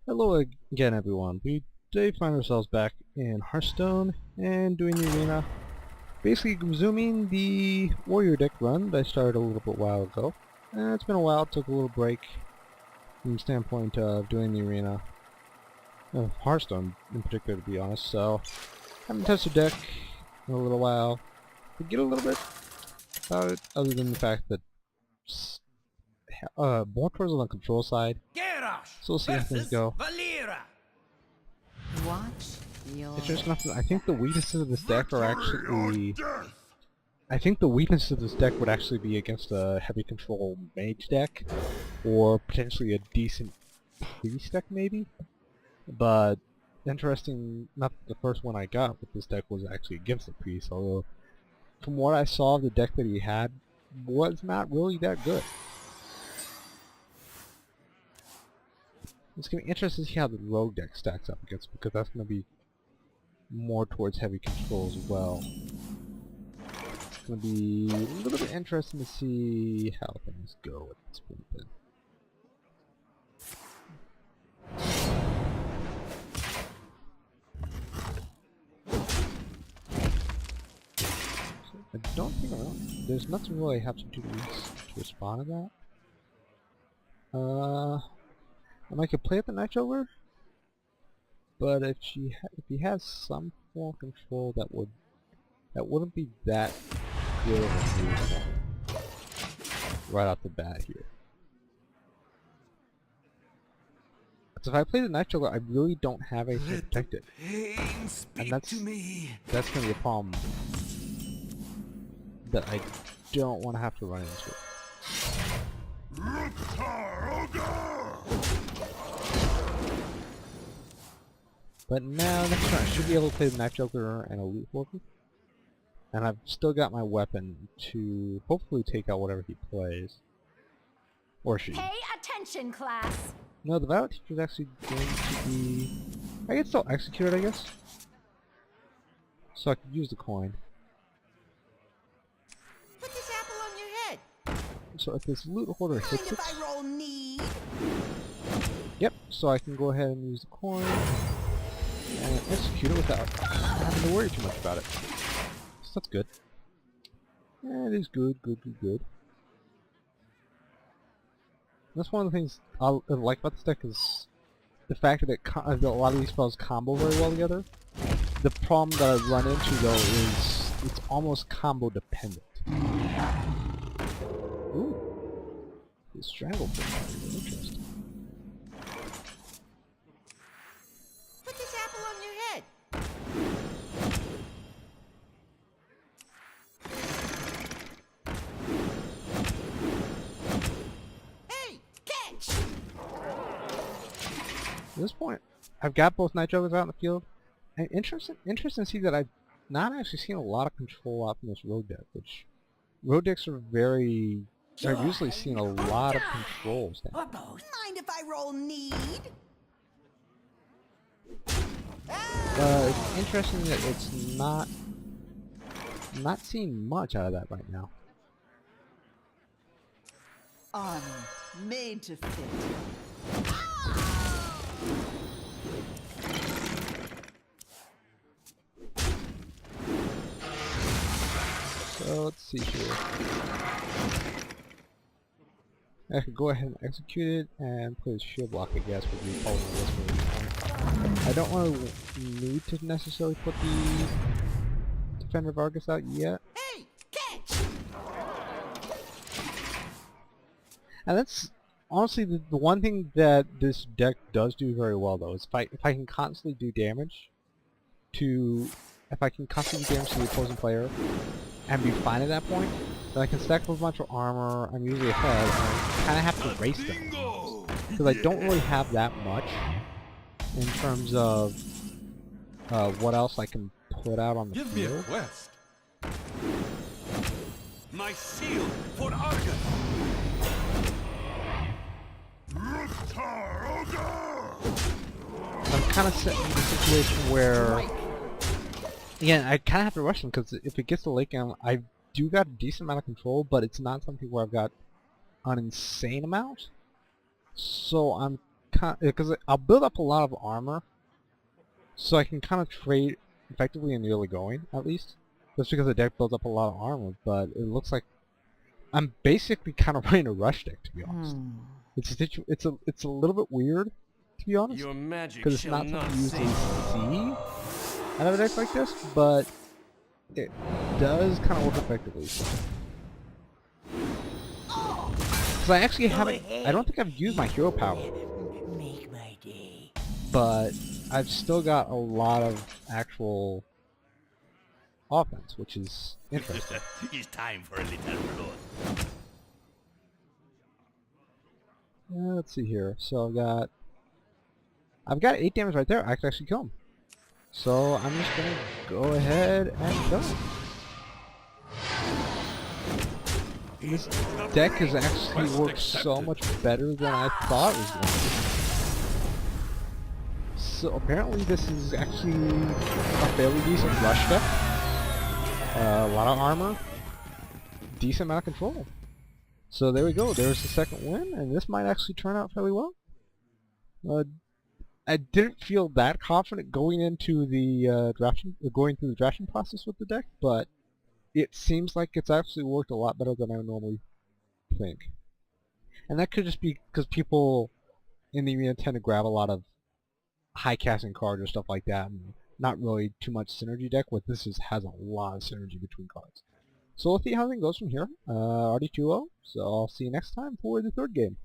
Hello again, everyone. We today find ourselves back in Hearthstone and doing the arena. Basically, resuming the warrior deck run that I started a little bit while ago. It's been a while. Took a little break from the standpoint of doing the arena of Hearthstone in particular, to be honest. So, haven't touched the deck in a little while. Forget a little bit about it, other than the fact that more towards on the control side. So we'll see how things go. Watch your It's just nothing. I think the weaknesses of this deck are actually. I think the weakness of this deck would actually be against a heavy control mage deck, or potentially a decent priest deck, maybe. But interesting, not that the first one I got with this deck was actually against the priest. Although, from what I saw of the deck that he had, was not really that good. It's going to be interesting to see how the rogue deck stacks up against, because that's going to be more towards heavy control as well. It's going to be a little bit interesting to see how things go at this point then. So I don't think there's nothing really I have to do to respond to that. I could play at the Night Ogre, but if he has some form of control, that wouldn't be that good of a move right off the bat here. Because if I play the Night Ogre, I really don't have anything to protect it, and that's going to be a problem that I don't want to have to run into. But now, next turn, I should be able to play the Night Ogre and a Loot Worker. And I've still got my weapon to hopefully take out whatever he plays. Or she. pay attention, class. No, the Violet Teacher is actually going to be... I can still execute it, I guess. So I could use the coin. Put this apple on your head. So if this Loot Hoarder Mind hits it... if I roll need? Yep, so I can go ahead and use the coin and execute it without having to worry too much about it. So that's good. Yeah, it is good. That's one of the things I like about this deck is the fact that, that a lot of these spells combo very well together. The problem that I run into though is it's almost combo dependent. Ooh, the strangle thing. Interesting. Put this apple on your head. Hey, catch! At this point, I've got both Night Ogres out in the field. And interesting to see that I've not actually seen a lot of control out from this road deck, which road decks are usually seeing a lot of controls now. Or both. Mind if I roll need? It's interesting that it's not seeing much out of that right now. Armor made to fit. So let's see here. I could go ahead and execute it and play the shield block, I guess, would be probably this move. I don't really need to necessarily put the Defender of Argus out yet. Hey, catch! And that's honestly the one thing that this deck does do very well, though, is if I can constantly do damage to the opposing player and be fine at that point, then I can stack up a bunch of armor. I'm usually ahead, and I kind of have to race them because I don't really have that much in terms of what else I can put out on the Give me a field. quest. My seal for Argus. I'm kind of set in a situation where, again, I kind of have to rush him because if it gets to late game, I do got a decent amount of control, but it's not something where I've got an insane amount. So I'm because I'll build up a lot of armor, so I can kind of trade effectively in the early going, at least. Just because the deck builds up a lot of armor, but it looks like I'm basically kind of running a rush deck, to be honest. It's a little bit weird, to be honest, Your magic because it's shall not not something you usually save. see out of a deck like this, but it does kind of work effectively. Because I actually haven't, I don't think I've used my hero power, Make my day. but I've still got a lot of actual offense, which is interesting. It's time for a little blood. Let's see here. So I've got 8 damage right there. I could actually kill him. So I'm just gonna go ahead and kill him. This deck has actually worked so much better than I thought it was going to. So apparently this is actually a fairly decent rush deck. A lot of armor, decent amount of control. So there we go. There's the second win, and this might actually turn out fairly well. I didn't feel that confident going into the going through the drafting process with the deck, but it seems like it's actually worked a lot better than I would normally think. And that could just be because people in the arena tend to grab a lot of high casting cards or stuff like that, and not really too much synergy deck. With this has a lot of synergy between cards. So we'll see how everything goes from here. Already 2-0, so I'll see you next time for the third game.